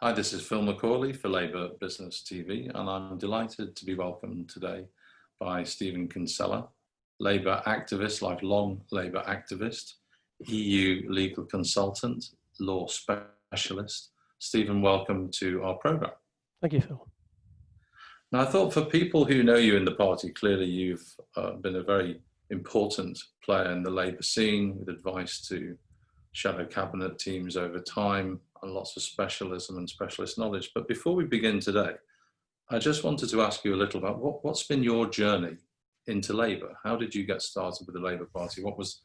Hi, this is Phil McCauley for Labour Business TV, and I'm delighted to be welcomed today by Stephen Kinsella, Labour activist, lifelong Labour activist, EU legal consultant, law specialist. Stephen, welcome to our programme. Thank you, Phil. Now, I thought for people who know you in the party, clearly you've been a very important player in the Labour scene with advice to shadow cabinet teams over time and lots of specialism and specialist knowledge. But before we begin today, I just wanted to ask you a little about what's been your journey into Labour? How did you get started with the Labour Party? What was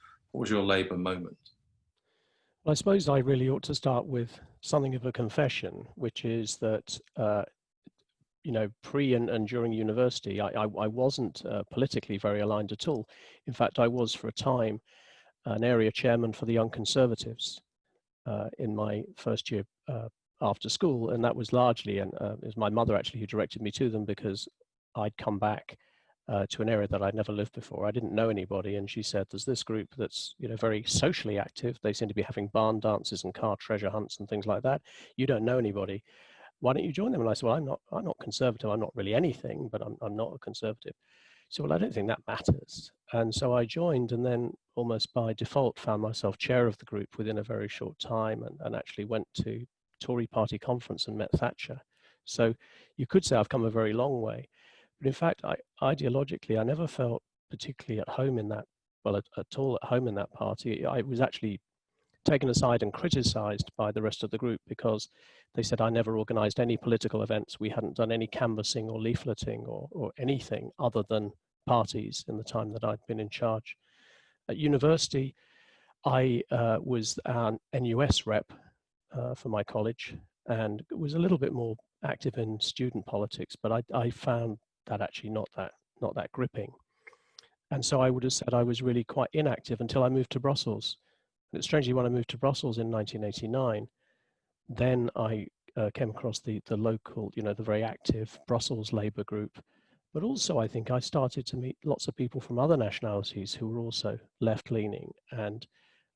your Labour moment? Well, I suppose I really ought to start with something of a confession, which is that pre and during university, I wasn't politically very aligned at all. In fact, I was for a time an area chairman for the Young Conservatives in my first year after school, and that was largely, and it was my mother actually who directed me to them, because I'd come back to an area that I'd never lived before. I didn't know anybody, and she said, "There's this group that's very socially active. They seem to be having barn dances and car treasure hunts and things like that. You don't know anybody. Why don't you join them?" And I said, "Well, I'm not conservative. I'm not really anything, but I'm not a conservative." So, well, I don't think that matters. And so I joined, and then almost by default found myself chair of the group within a very short time, and actually went to Tory party conference and met Thatcher. So you could say I've come a very long way. But in fact, ideologically, I never felt particularly at home in that, well, at all at home in that party. I was actually taken aside and criticized by the rest of the group because they said I never organized any political events. We hadn't done any canvassing or leafleting or anything other than parties in the time that I'd been in charge. At university, I was an NUS rep for my college and was a little bit more active in student politics, but I found that actually not that gripping. And so I would have said I was really quite inactive until I moved to Brussels. And strangely, when I moved to Brussels in 1989, then I came across the local, the very active Brussels Labour group. But also, I think I started to meet lots of people from other nationalities who were also left-leaning. And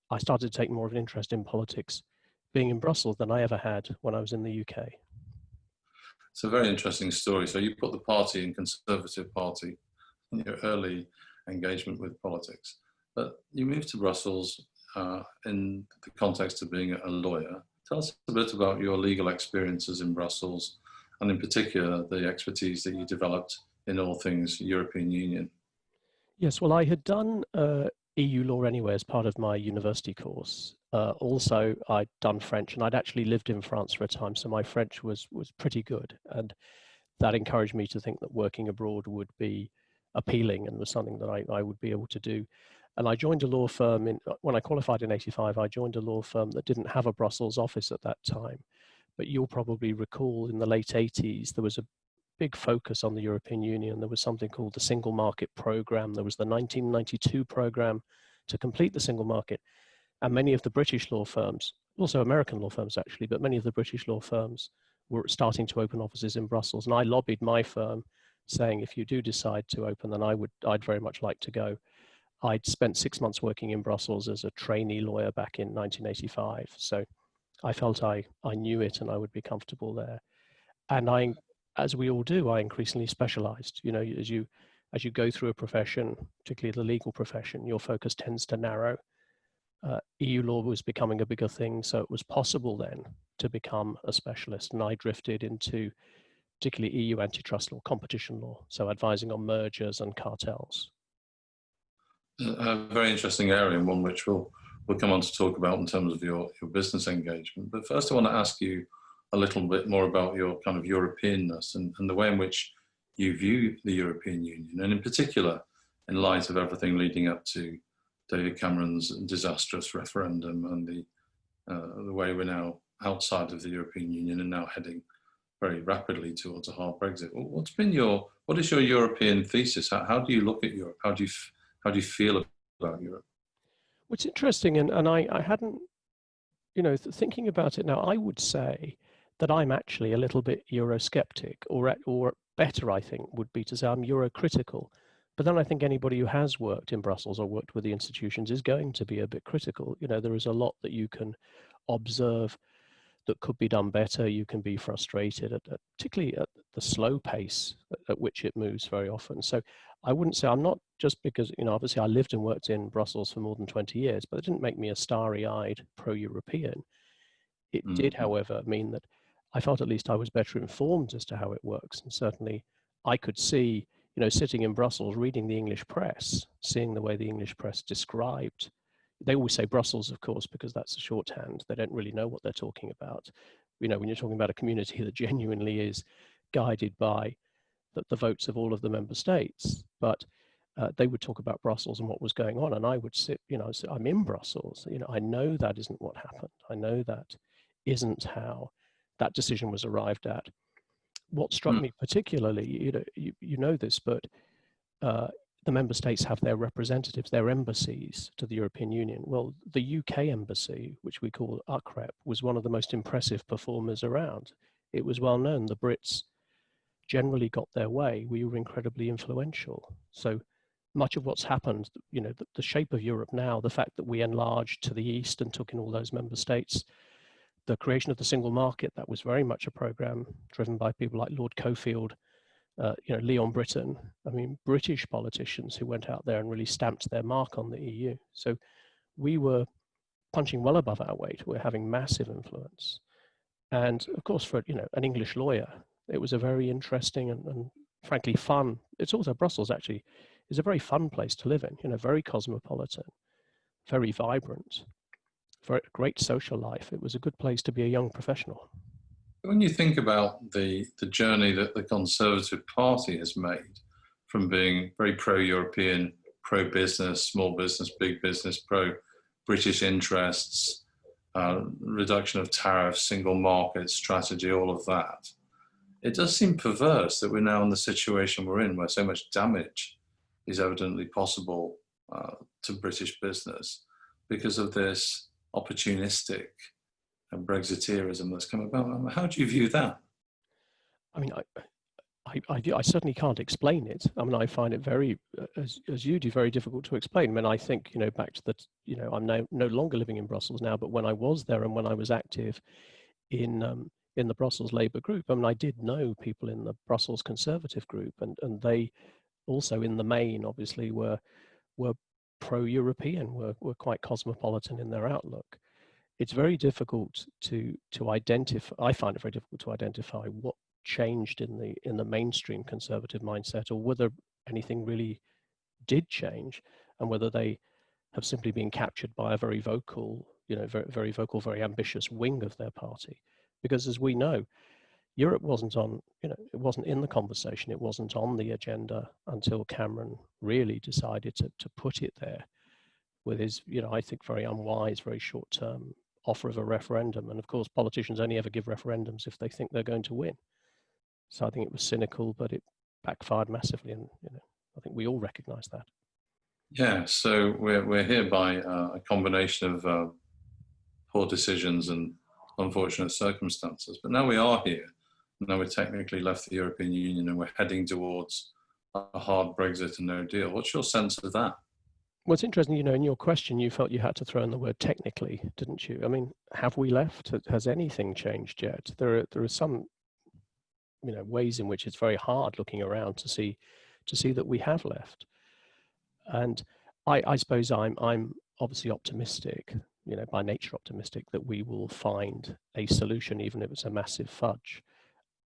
I started to take more of an interest in politics being in Brussels than I ever had when I was in the UK. It's a very interesting story. So you put the party in Conservative Party in your early engagement with politics. But you moved to Brussels in the context of being a lawyer. Tell us a bit about your legal experiences in Brussels, and in particular, the expertise that you developed in all things European Union. Yes, well, I had done EU law anyway as part of my university course. Also, I'd done French, and I'd actually lived in France for a time, so my French was pretty good. And that encouraged me to think that working abroad would be appealing and was something that I would be able to do. And I joined a law firm when I qualified in '85. I joined a law firm that didn't have a Brussels office at that time. But you'll probably recall in the late '80s, there was a big focus on the European Union. There was something called the Single Market Programme. There was the 1992 programme to complete the single market. And many of the British law firms, also American law firms actually, but many of the British law firms were starting to open offices in Brussels. And I lobbied my firm saying, if you do decide to open, then I'd very much like to go. I'd spent 6 months working in Brussels as a trainee lawyer back in 1985. So I felt I knew it and I would be comfortable there. And as we all do, I increasingly specialized. As you go through a profession, particularly the legal profession, your focus tends to narrow. EU law was becoming a bigger thing, so it was possible then to become a specialist. And I drifted into particularly EU antitrust law, competition law, so advising on mergers and cartels. A very interesting area, and one which we'll come on to talk about in terms of your business engagement. But first I want to ask you a little bit more about your kind of Europeanness and the way in which you view the European Union, and in particular, in light of everything leading up to David Cameron's disastrous referendum and the way we're now outside of the European Union and now heading very rapidly towards a hard Brexit. What is your European thesis? How do you look at Europe? How do you feel about Europe? What's interesting, and I hadn't, thinking about it now, I would say that I'm actually a little bit Eurosceptic, or better, I think, would be to say I'm Eurocritical. But then I think anybody who has worked in Brussels or worked with the institutions is going to be a bit critical. There is a lot that you can observe that could be done better. You can be frustrated, particularly at the slow pace at which it moves very often. So I wouldn't say, I'm not just because, obviously I lived and worked in Brussels for more than 20 years, but it didn't make me a starry-eyed pro-European. It did, however, mean that I felt at least I was better informed as to how it works. And certainly I could see, sitting in Brussels, reading the English press, seeing the way the English press described, they always say Brussels, of course, because that's a shorthand. They don't really know what they're talking about. When you're talking about a community that genuinely is guided by the votes of all of the member states, but they would talk about Brussels and what was going on, and I would sit, I'm in Brussels. I know that isn't what happened. I know that isn't how that decision was arrived at. What struck me particularly, you know this, but the member states have their representatives, their embassies to the European Union. Well, the UK embassy, which we call UKREP, was one of the most impressive performers around. It was well known. The Brits generally got their way. We were incredibly influential. So much of what's happened, the shape of Europe now, the fact that we enlarged to the east and took in all those member states, the creation of the single market, that was very much a program driven by people like Lord Cockfield, Leon Britton, British politicians who went out there and really stamped their mark on the EU. So we were punching well above our weight. We're having massive influence. And of course, for an English lawyer, it was a very interesting and frankly fun. It's also, Brussels actually is a very fun place to live in, very cosmopolitan, very vibrant, very great social life. It was a good place to be a young professional. When you think about the journey that the Conservative Party has made from being very pro-European, pro-business, small business, big business, pro-British interests, reduction of tariffs, single market strategy, all of that, it does seem perverse that we're now in the situation we're in, where so much damage is evidently possible to British business because of this opportunistic and Brexiteerism that's come about. How do you view that? I certainly can't explain it. I find it very, as you do, very difficult to explain. I think, back to I'm now no longer living in Brussels now, but when I was there and when I was active in the Brussels Labour group, I did know people in the Brussels Conservative group, and they also, in the main, obviously, were pro-European, were quite cosmopolitan in their outlook. It's very difficult to identify. I find it very difficult to identify what changed in the mainstream conservative mindset, or whether anything really did change, and whether they have simply been captured by a very vocal, very vocal, very ambitious wing of their party. Because as we know, Europe wasn't on, it wasn't in the conversation, it wasn't on the agenda until Cameron really decided to put it there with his, I think very unwise, very short-term offer of a referendum. And of course, politicians only ever give referendums if they think they're going to win. So I think it was cynical, but it backfired massively, and I think we all recognise that. Yeah, so we're here by a combination of poor decisions and unfortunate circumstances. But now we are here. Now we're technically left the European Union and we're heading towards a hard Brexit and no deal. What's your sense of that? Well, it's interesting, in your question, you felt you had to throw in the word technically, didn't you? Have we left? Has anything changed yet? There are some, ways in which it's very hard looking around to see that we have left. And I suppose I'm obviously optimistic, by nature optimistic, that we will find a solution, even if it's a massive fudge.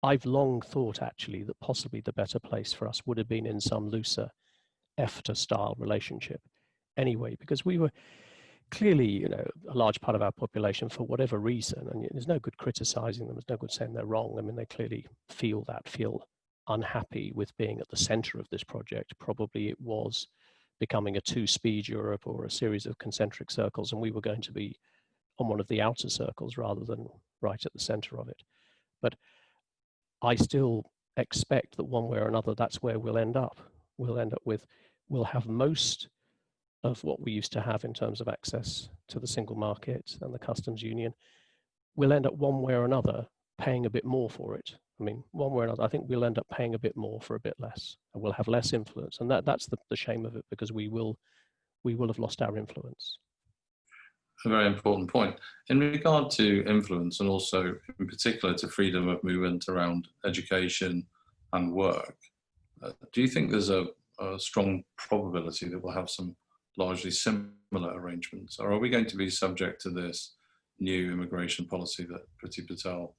I've long thought, actually, that possibly the better place for us would have been in some looser EFTA-style relationship anyway, because we were clearly, a large part of our population, for whatever reason, and there's no good criticizing them, there's no good saying they're wrong. They clearly feel unhappy with being at the center of this project. Probably it was becoming a two-speed Europe or a series of concentric circles, and we were going to be on one of the outer circles rather than right at the center of it. But I still expect that one way or another, that's where we'll end up. We'll have most of what we used to have in terms of access to the single market and the customs union. We'll end up one way or another paying a bit more for it. One way or another, I think we'll end up paying a bit more for a bit less, and we'll have less influence. And that's the shame of it, because we will have lost our influence. a very important point. In regard to influence, and also in particular to freedom of movement around education and work, do you think there's a strong probability that we'll have some largely similar arrangements? Or are we going to be subject to this new immigration policy that Priti Patel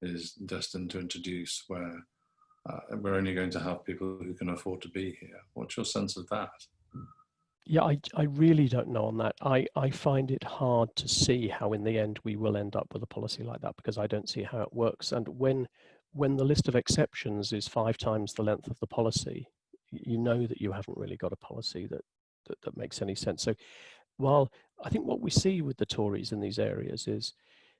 is destined to introduce, where we're only going to have people who can afford to be here? What's your sense of that? Yeah, I really don't know on that. I find it hard to see how in the end we will end up with a policy like that, because I don't see how it works. And when the list of exceptions is 5 times the length of the policy, you know that you haven't really got a policy that makes any sense. So while I think what we see with the Tories in these areas is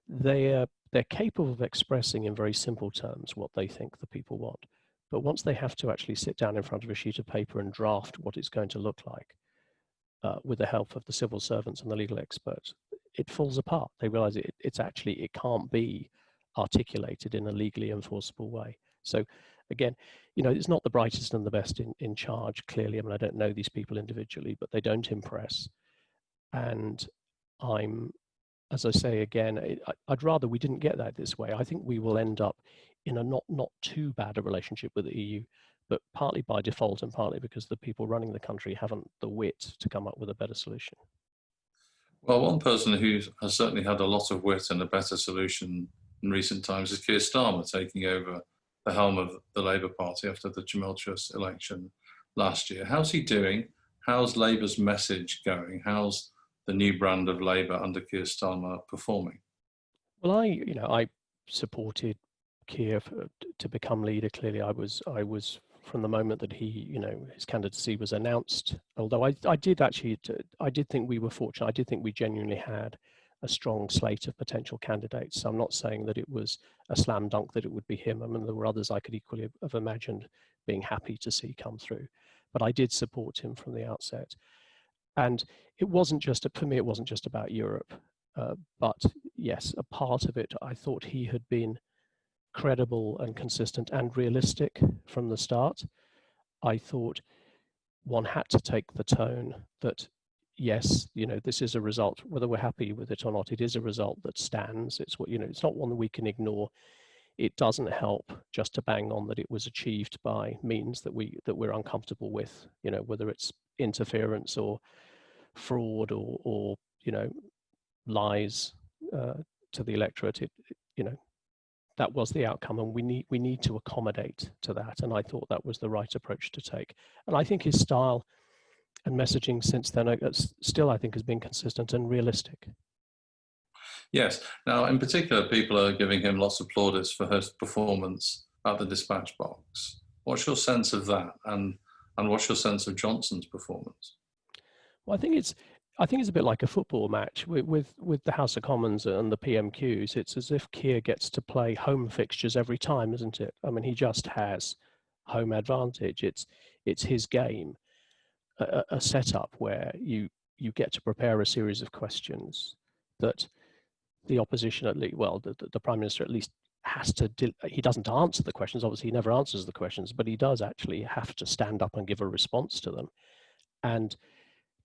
they're capable of expressing in very simple terms what they think the people want. But once they have to actually sit down in front of a sheet of paper and draft what it's going to look like, with the help of the civil servants and the legal experts, it falls apart. They realize it can't be articulated in a legally enforceable way. So again, it's not the brightest and the best in charge, clearly. I mean, I don't know these people individually, but they don't impress. And as I say again, I'd rather we didn't get that this way. I think we will end up in a not too bad a relationship with the EU, but partly by default and partly because the people running the country haven't the wit to come up with a better solution. Well, one person who has certainly had a lot of wit and a better solution in recent times is Keir Starmer, taking over the helm of the Labour Party after the tumultuous election last year. How's he doing? How's Labour's message going? How's the new brand of Labour under Keir Starmer performing? Well, I supported Keir to become leader. Clearly, I was from the moment that he, his candidacy was announced. Although I did think we were fortunate. I did think we genuinely had a strong slate of potential candidates. So I'm not saying that it was a slam dunk that it would be him. I mean, there were others I could equally have imagined being happy to see come through. But I did support him from the outset. And for me, it wasn't just about Europe. But yes, a part of it, I thought he had been credible and consistent and realistic from the start. I thought one had to take the tone that, yes, this is a result, whether we're happy with it or not, it is a result that stands. It's it's not one that we can ignore. It doesn't help just to bang on that it was achieved by means that we're uncomfortable with, whether it's interference or fraud or lies to the electorate. That was the outcome, and we need to accommodate to that. And I thought that was the right approach to take. And I think his style and messaging since then still, I think, has been consistent and realistic. Yes. Now, in particular, people are giving him lots of plaudits for his performance at the dispatch box. What's your sense of that, and what's your sense of Johnson's performance? Well, I think it's a bit like a football match with the House of Commons and the PMQs. It's as if Keir gets to play home fixtures every time, isn't it? I mean, he just has home advantage. It's his game, a setup where you get to prepare a series of questions that the opposition, at least, well, the Prime Minister at least has to. He doesn't answer the questions. Obviously, he never answers the questions, but he does actually have to stand up and give a response to them. And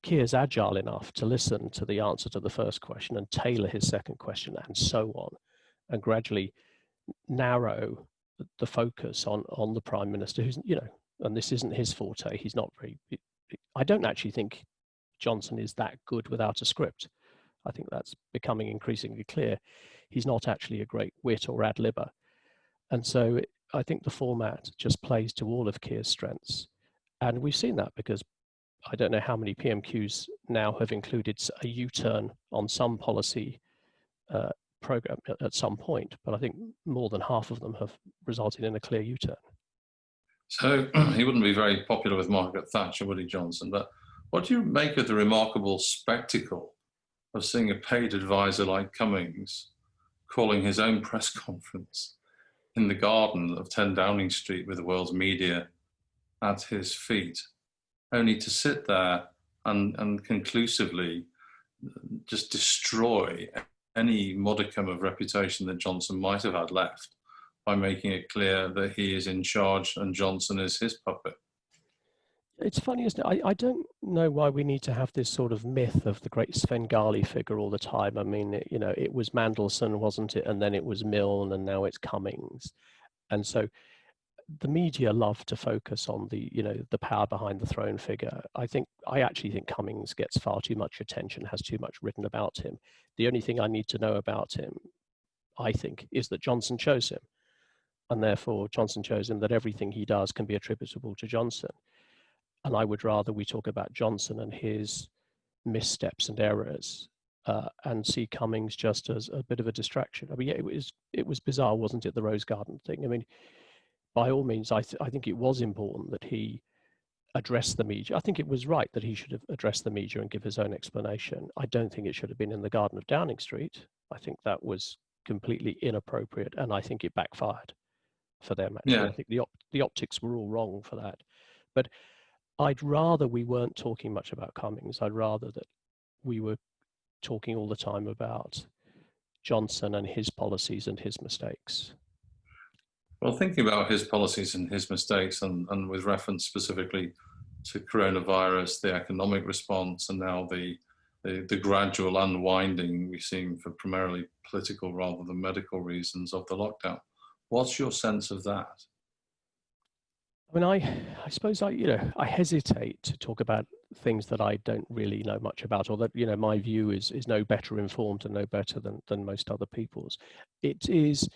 Keir's agile enough to listen to the answer to the first question and tailor his second question and so on, and gradually narrow the focus on the Prime Minister, who's, and this isn't his forte. He's not very, I don't actually think Johnson is that good without a script. I think that's becoming increasingly clear. He's not actually a great wit or ad-libber. And so I think the format just plays to all of Keir's strengths. And we've seen that because I don't know how many PMQs now have included a U-turn on some policy program at some point, but I think more than half of them have resulted in a clear U-turn. So he wouldn't be very popular with Margaret Thatcher, would he, Johnson? But what do you make of the remarkable spectacle of seeing a paid advisor like Cummings calling his own press conference in the garden of 10 Downing Street with the world's media at his feet, only to sit there and conclusively just destroy any modicum of reputation that Johnson might have had left by making it clear that he is in charge and Johnson is his puppet? It's funny, isn't it? I don't know why we need to have this sort of myth of the great Svengali figure all the time. I mean, you know, it was Mandelson, wasn't it? And then it was Milne, and now it's Cummings. And so the media love to focus on the, you know, the power behind the throne figure. I actually think Cummings gets far too much attention, has too much written about him. The only thing I need to know about him, I think, is that Johnson chose him. And therefore, Johnson chose him, that everything he does can be attributable to Johnson. And I would rather we talk about Johnson and his missteps and errors, and see Cummings just as a bit of a distraction. I mean, yeah, it was bizarre, wasn't it, the Rose Garden thing? I mean, by all means, I think it was important that he address the media. I think it was right that he should have addressed the media and give his own explanation. I don't think it should have been in the garden of Downing Street. I think that was completely inappropriate, and I think it backfired for them, actually. Yeah. I think the optics were all wrong for that. But I'd rather we weren't talking much about Cummings. I'd rather that we were talking all the time about Johnson and his policies and his mistakes. Well, thinking about his policies and his mistakes, and with reference specifically to coronavirus, the economic response, and now the gradual unwinding we've seen for primarily political rather than medical reasons of the lockdown. What's your sense of that? I mean, I suppose I hesitate to talk about things that I don't really know much about, or that, you know, my view is no better informed and no better than most other people's. It is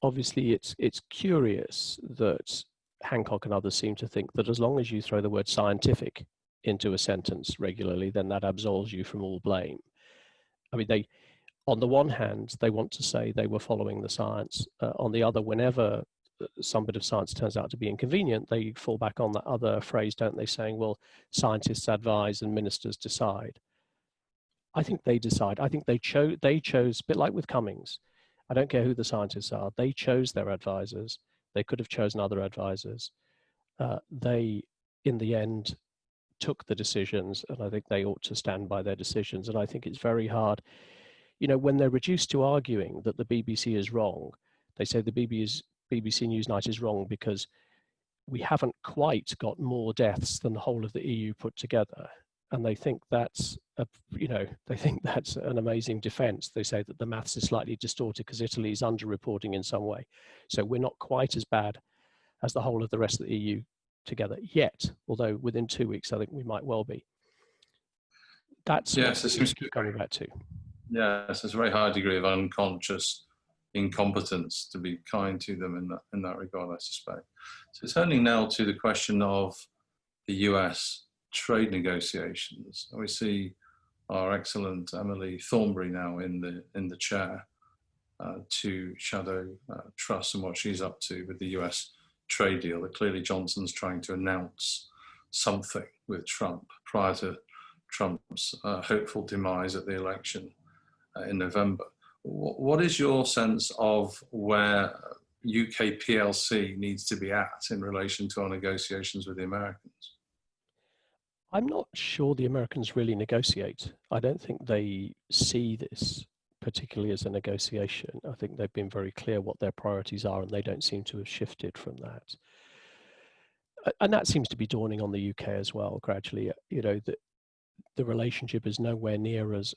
obviously it's curious that Hancock and others seem to think that as long as you throw the word scientific into a sentence regularly, then that absolves you from all blame. I mean, they, on the one hand, they want to say they were following the science. On the other, whenever some bit of science turns out to be inconvenient, they fall back on that other phrase, don't they, saying, well, scientists advise and ministers decide. I think they decide. I think they chose, a bit like with Cummings. I don't care who the scientists are. They chose their advisors. They could have chosen other advisors. They, in the end, took the decisions, and I think they ought to stand by their decisions. And I think it's very hard, you know, when they're reduced to arguing that the BBC is wrong. They say the BBC Newsnight is wrong because we haven't quite got more deaths than the whole of the EU put together. And they think that's an amazing defense. They say that the maths is slightly distorted because Italy is underreporting in some way. So we're not quite as bad as the whole of the rest of the EU together yet, although within 2 weeks, I think we might well be. That's yes, what we keep coming back to. Yes, there's a very high degree of unconscious incompetence, to be kind to them in that regard, I suspect. So turning now to the question of the US trade negotiations, we see our excellent Emily Thornberry now in the chair to shadow Truss and what she's up to with the US trade deal. That clearly Johnson's trying to announce something with Trump prior to Trump's hopeful demise at the election in November. What is your sense of where UK PLC needs to be at in relation to our negotiations with the Americans? I'm not sure the Americans really negotiate. I don't think they see this particularly as a negotiation. I think they've been very clear what their priorities are, and they don't seem to have shifted from that. And that seems to be dawning on the UK as well, gradually. You know, the relationship is nowhere near as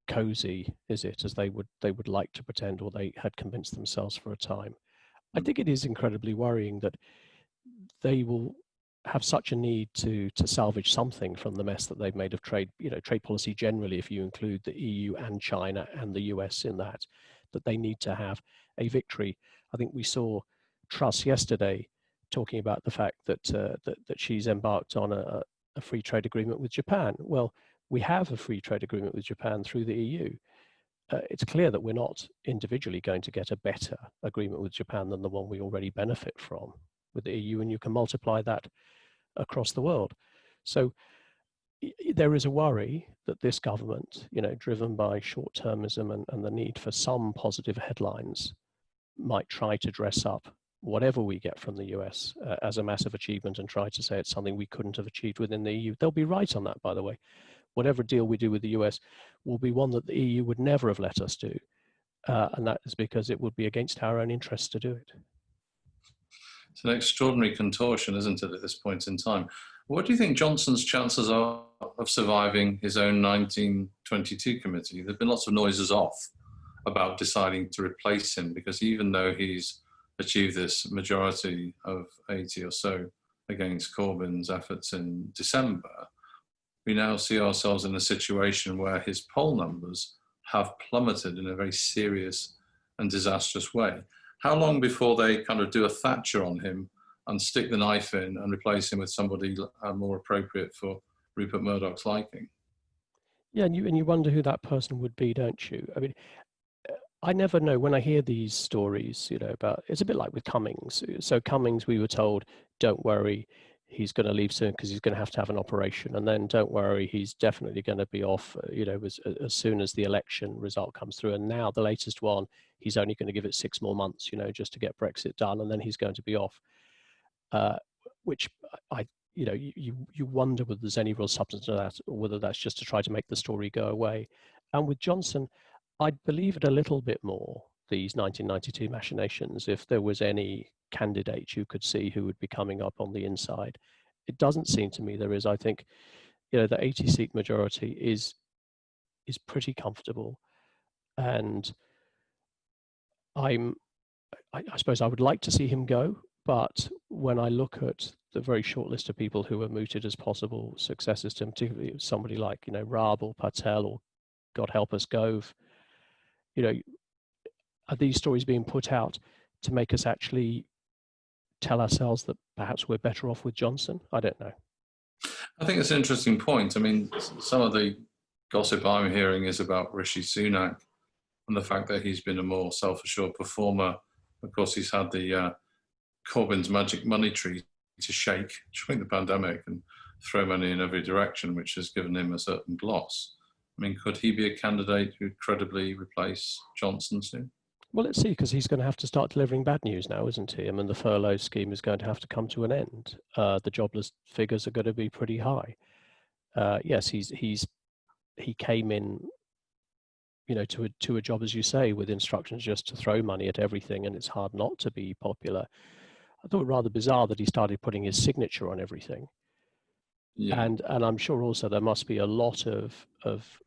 cozy, is it, as they would like to pretend, or they had convinced themselves for a time. I think it is incredibly worrying that they will have such a need to salvage something from the mess that they've made of trade, you know, trade policy generally, if you include the EU and China and the US in that they need to have a victory. I think we saw Truss yesterday talking about the fact that that she's embarked on a free trade agreement with Japan. Well, we have a free trade agreement with Japan through the EU. It's clear that we're not individually going to get a better agreement with Japan than the one we already benefit from with the EU, and you can multiply that across the world. So there is a worry that this government, you know, driven by short-termism and the need for some positive headlines, might try to dress up whatever we get from the US as a massive achievement and try to say it's something we couldn't have achieved within the EU. They'll be right on that, by the way. Whatever deal we do with the US will be one that the EU would never have let us do. And that is because it would be against our own interests to do it. It's an extraordinary contortion, isn't it, at this point in time? What do you think Johnson's chances are of surviving his own 1922 committee? There've been lots of noises off about deciding to replace him, because even though he's achieved this majority of 80 or so against Corbyn's efforts in December, we now see ourselves in a situation where his poll numbers have plummeted in a very serious and disastrous way. How long before they kind of do a Thatcher on him and stick the knife in and replace him with somebody more appropriate for Rupert Murdoch's liking? Yeah, and you wonder who that person would be, don't you? I mean, I never know when I hear these stories, you know, about, it's a bit like with Cummings. So Cummings, we were told, don't worry, he's going to leave soon because he's going to have an operation. And then don't worry, he's definitely going to be off, you know, as soon as the election result comes through. And now the latest one, he's only going to give it 6 more months, you know, just to get Brexit done. And then he's going to be off, which you know, you wonder whether there's any real substance to that, or whether that's just to try to make the story go away. And with Johnson, I'd believe it a little bit more, these 1992 machinations, if there was any candidate you could see who would be coming up on the inside. It doesn't seem to me there is. I think, you know, the 80-seat majority is pretty comfortable, and I suppose I would like to see him go, but when I look at the very short list of people who are mooted as possible successors to him, particularly somebody like, you know, Raab or Patel or, God help us, Gove, you know, are these stories being put out to make us actually tell ourselves that perhaps we're better off with Johnson? I don't know. I think it's an interesting point. I mean, some of the gossip I'm hearing is about Rishi Sunak and the fact that he's been a more self-assured performer. Of course, he's had the Corbyn's magic money tree to shake during the pandemic and throw money in every direction, which has given him a certain gloss. I mean, could he be a candidate who'd credibly replace Johnson soon? Well, let's see, because he's going to have to start delivering bad news now, isn't he? I mean, the furlough scheme is going to have to come to an end. The jobless figures are going to be pretty high. Yes, he came in, you know, to a job, as you say, with instructions just to throw money at everything, and it's hard not to be popular. I thought it rather bizarre that he started putting his signature on everything. Yeah. And I'm sure also there must be a lot of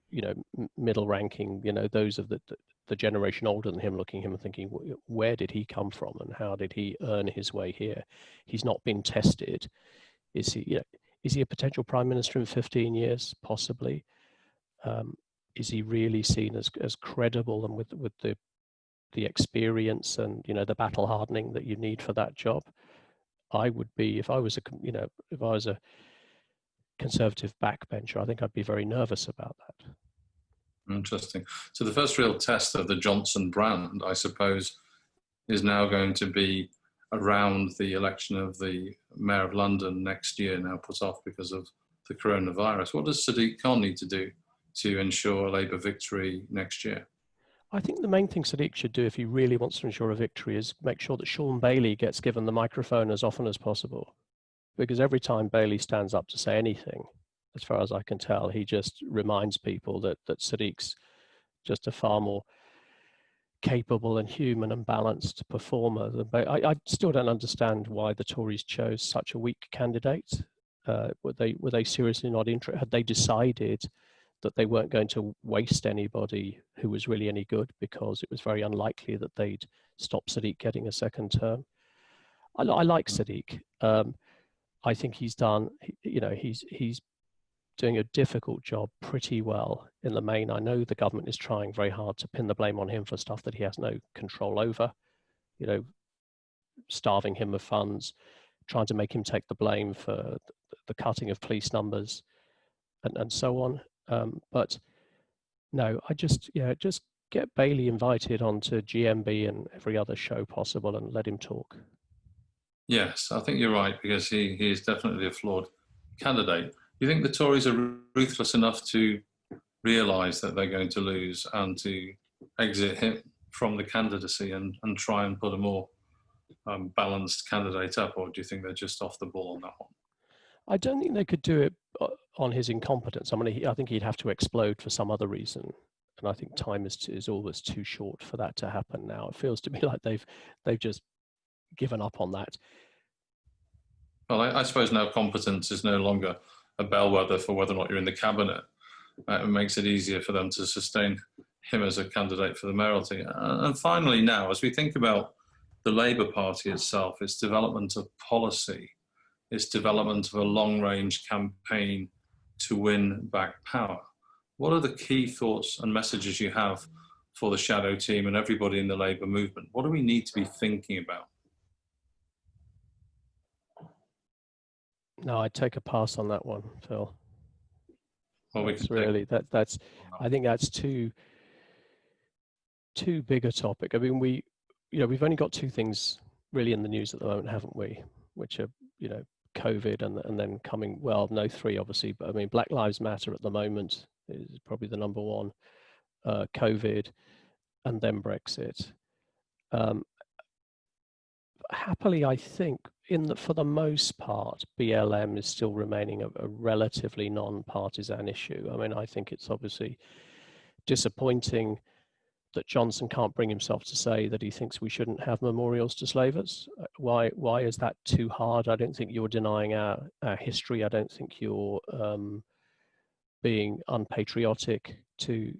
you know, middle ranking, you know, those of the generation older than him, looking at him and thinking, where did he come from and how did he earn his way here? He's not been tested. Is he, you know, is he a potential prime minister in 15 years? Possibly. Is he really seen as credible and with the experience and, you know, the battle hardening that you need for that job? I would be, if I was a Conservative backbencher, I think I'd be very nervous about that. Interesting. So the first real test of the Johnson brand, I suppose, is now going to be around the election of the Mayor of London next year, now put off because of the coronavirus. What does Sadiq Khan need to do to ensure a Labour victory next year? I think the main thing Sadiq should do if he really wants to ensure a victory is make sure that Sean Bailey gets given the microphone as often as possible. Because every time Bailey stands up to say anything, as far as I can tell, he just reminds people that Sadiq's just a far more capable and human and balanced performer. I still don't understand why the Tories chose such a weak candidate. Were they seriously not interested? Had they decided that they weren't going to waste anybody who was really any good because it was very unlikely that they'd stop Sadiq getting a second term? I like Sadiq. I think he's done, you know, he's doing a difficult job pretty well in the main. I know the government is trying very hard to pin the blame on him for stuff that he has no control over, you know, starving him of funds, trying to make him take the blame for the cutting of police numbers and so on. But no, just get Bailey invited onto GMB and every other show possible and let him talk. Yes, I think you're right, because he is definitely a flawed candidate. Do you think the Tories are ruthless enough to realise that they're going to lose and to exit him from the candidacy and try and put a more balanced candidate up, or do you think they're just off the ball on that one? I don't think they could do it on his incompetence. I mean, I think he'd have to explode for some other reason. And I think time is always too short for that to happen now. It feels to me like they've just given up on that. Well, I suppose now competence is no longer a bellwether for whether or not you're in the cabinet. It makes it easier for them to sustain him as a candidate for the mayoralty. And finally now, as we think about the Labour Party itself, its development of policy, its development of a long-range campaign to win back power, what are the key thoughts and messages you have for the shadow team and everybody in the Labour movement? What do we need to be thinking about? No, I'd take a pass on that one, Phil. Well, that's really that's. I think that's too big a topic. I mean, we've only got two things really in the news at the moment, haven't we? Which are COVID and then coming. Well, no, three obviously, but I mean, Black Lives Matter at the moment is probably the number one. COVID, and then Brexit. Happily, I think for the most part, BLM is still remaining a relatively non-partisan issue. I mean, I think it's obviously disappointing that Johnson can't bring himself to say that he thinks we shouldn't have memorials to slavers. Why is that too hard? I don't think you're denying our history. I don't think you're being unpatriotic to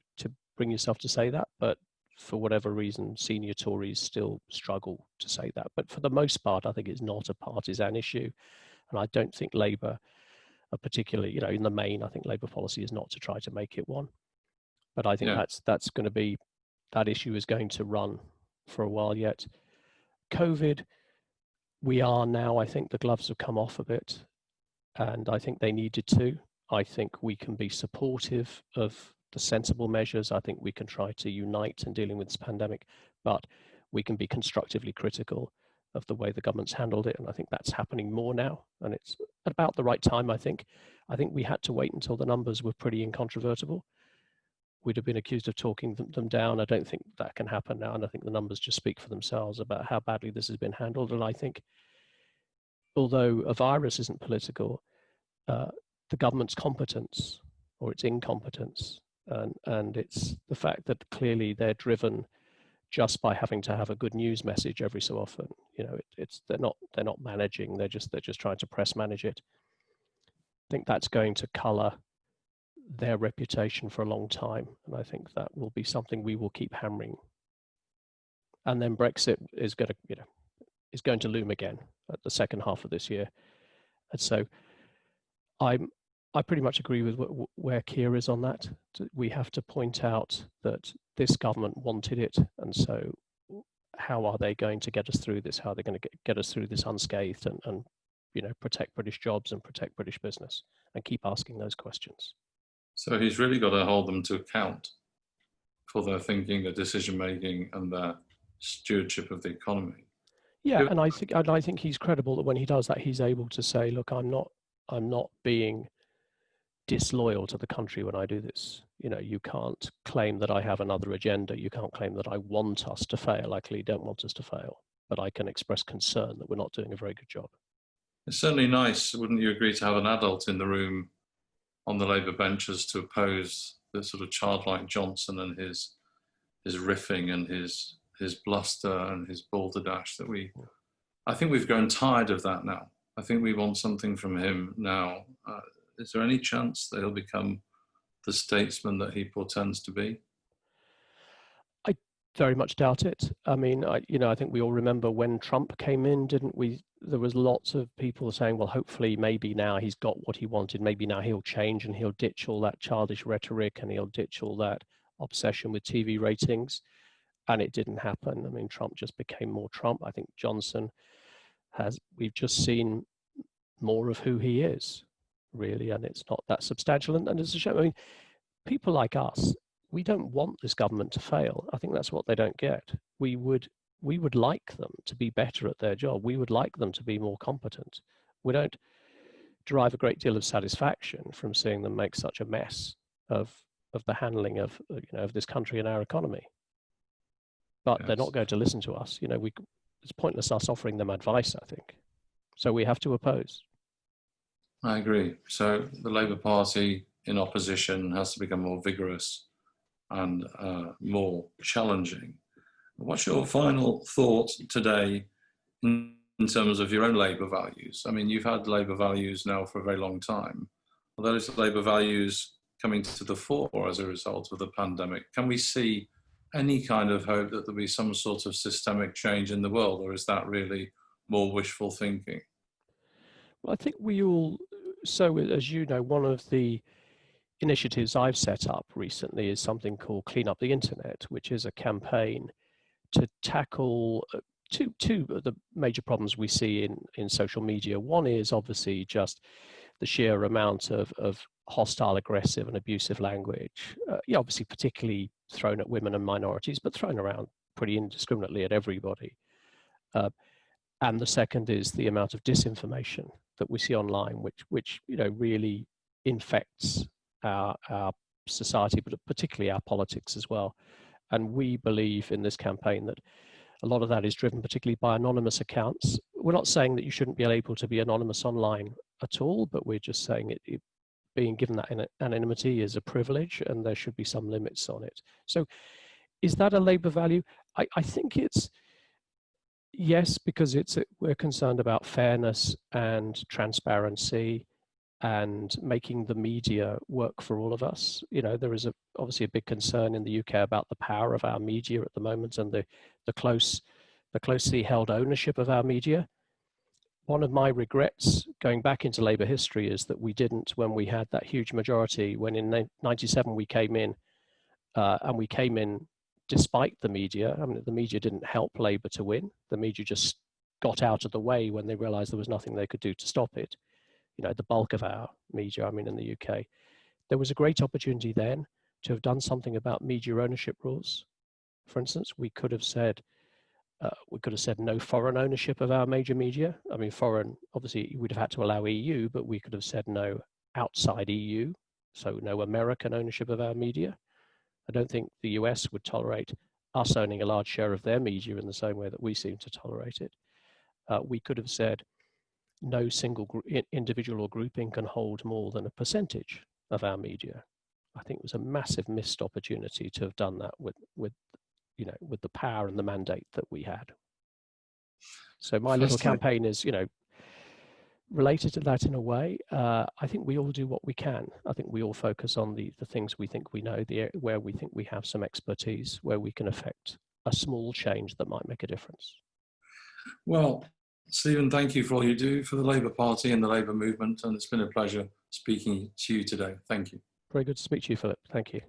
bring yourself to say that, but for whatever reason, senior Tories still struggle to say that. But for the most part, I think it's not a partisan issue. And I don't think Labour, particularly, in the main, I think Labour policy is not to try to make it one. But I think that's going to be, that issue is going to run for a while yet. COVID, we are now, I think the gloves have come off a bit, and I think they needed to. I think we can be supportive of the sensible measures. I think we can try to unite in dealing with this pandemic, but we can be constructively critical of the way the government's handled it. And I think that's happening more now. And it's at about the right time, I think. I think we had to wait until the numbers were pretty incontrovertible. We'd have been accused of talking them down. I don't think that can happen now. And I think the numbers just speak for themselves about how badly this has been handled. And I think, although a virus isn't political, the government's competence or its incompetence, and it's the fact that clearly they're driven just by having to have a good news message every so often. They're not managing. They're just trying to press manage it. I think that's going to colour their reputation for a long time, and I think that will be something we will keep hammering. And then Brexit is going to loom again at the second half of this year, and so I pretty much agree with where Keir is on that. We have to point out that this government wanted it, and so how are they going to get us through this? How are they going to get us through this unscathed and protect British jobs and protect British business, and keep asking those questions. So he's really got to hold them to account for their thinking, their decision making, and their stewardship of the economy. Yeah, and I think he's credible that when he does that, he's able to say, "Look, I'm not being disloyal to the country when I do this. You can't claim that I have another agenda. You can't claim that I want us to fail. I clearly don't want us to fail, but I can express concern that we're not doing a very good job." It's certainly nice, wouldn't you agree, to have an adult in the room on the Labour benches to oppose the sort of childlike Johnson and his riffing and his bluster and his balderdash that I think we've grown tired of that now. I think we want something from him now. Is there any chance that he'll become the statesman that he portends to be? I very much doubt it. I mean, I think we all remember when Trump came in, didn't we? There was lots of people saying, well, hopefully maybe now he's got what he wanted. Maybe now he'll change and he'll ditch all that childish rhetoric and he'll ditch all that obsession with TV ratings. And it didn't happen. I mean, Trump just became more Trump. I think Johnson we've just seen more of who he is, really, and it's not that substantial. And it's a shame. I mean, people like us, we don't want this government to fail. I think that's what they don't get. We would like them to be better at their job. We would like them to be more competent. We don't derive a great deal of satisfaction from seeing them make such a mess of the handling of this country and our economy. But they're not going to listen to us. It's pointless us offering them advice, I think. So we have to oppose. I agree. So the Labour Party in opposition has to become more vigorous and more challenging. What's your final thought today in in terms of your own Labour values? I mean, you've had Labour values now for a very long time. Are those Labour values coming to the fore as a result of the pandemic? Can we see any kind of hope that there'll be some sort of systemic change in the world, or is that really more wishful thinking? Well, I think we all, so as you know, one of the initiatives I've set up recently is something called Clean Up the Internet, which is a campaign to tackle two of the major problems we see in social media. One is obviously just the sheer amount of hostile, aggressive, and abusive language, yeah, obviously particularly thrown at women and minorities, but thrown around pretty indiscriminately at everybody. And the second is the amount of disinformation that we see online, which you know really infects our society, but particularly our politics as well. And we believe in this campaign that a lot of that is driven particularly by anonymous accounts. We're not saying that you shouldn't be able to be anonymous online at all, but we're just saying it being given that anonymity is a privilege and there should be some limits on it. So is that a Labour value? I think it's, yes, because we're concerned about fairness and transparency and making the media work for all of us. You know, there is obviously a big concern in the UK about the power of our media at the moment and the closely held ownership of our media. One of my regrets going back into Labour history is that we didn't, when we had that huge majority, when in 97 we came in, and we came in despite the media. I mean, the media didn't help Labour to win. The media just got out of the way when they realised there was nothing they could do to stop it. You know, the bulk of our media, I mean, in the UK, there was a great opportunity then to have done something about media ownership rules. For instance, we could have said no foreign ownership of our major media. I mean, foreign, obviously, we'd have had to allow EU, but we could have said no outside EU, so no American ownership of our media. I don't think the US would tolerate us owning a large share of their media in the same way that we seem to tolerate it. We could have said no single individual or grouping can hold more than a percentage of our media. I think it was a massive missed opportunity to have done that with the power and the mandate that we had. So my little campaign is, you know, related to that in a way. I think we all do what we can. I think we all focus on the things we think we know, where we think we have some expertise, where we can affect a small change that might make a difference. Well, Stephen, thank you for all you do for the Labour Party and the Labour movement, and it's been a pleasure speaking to you today. Thank you. Very good to speak to you, Philip. Thank you.